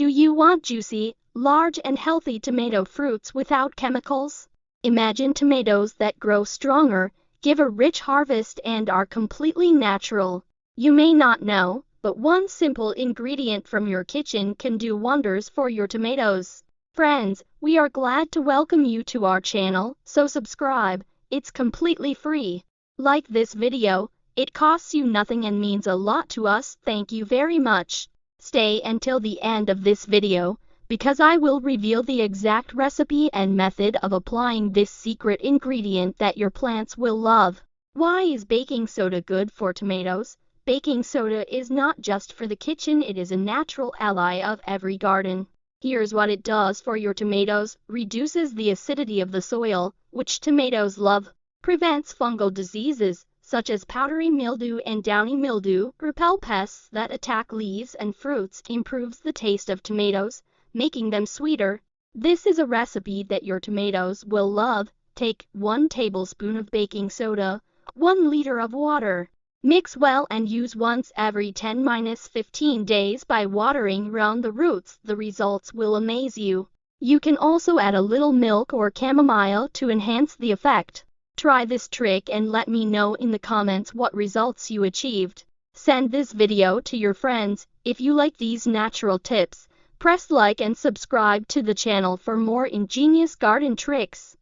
Do you want juicy, large and healthy tomato fruits without chemicals? Imagine tomatoes that grow stronger, give a rich harvest and are completely natural. You may not know, but one simple ingredient from your kitchen can do wonders for your tomatoes. Friends, we are glad to welcome you to our channel, so subscribe, it's completely free. Like this video, it costs you nothing and means a lot to us. Thank you very much. Stay until the end of this video, because I will reveal the exact recipe and method of applying this secret ingredient that your plants will love. Why is baking soda good for tomatoes? Baking soda is not just for the kitchen, it is a natural ally of every garden. Here's what it does for your tomatoes: reduces the acidity of the soil, which tomatoes love, prevents fungal diseases, such as powdery mildew and downy mildew, repel pests that attack leaves and fruits, improves the taste of tomatoes, making them sweeter. This is a recipe that your tomatoes will love. Take 1 tablespoon of baking soda, 1 liter of water. Mix well and use once every 10-15 days by watering around the roots. The results will amaze you. You can also add a little milk or chamomile to enhance the effect. Try this trick and let me know in the comments what results you achieved. Send this video to your friends. If you like these natural tips, press like and subscribe to the channel for more ingenious garden tricks.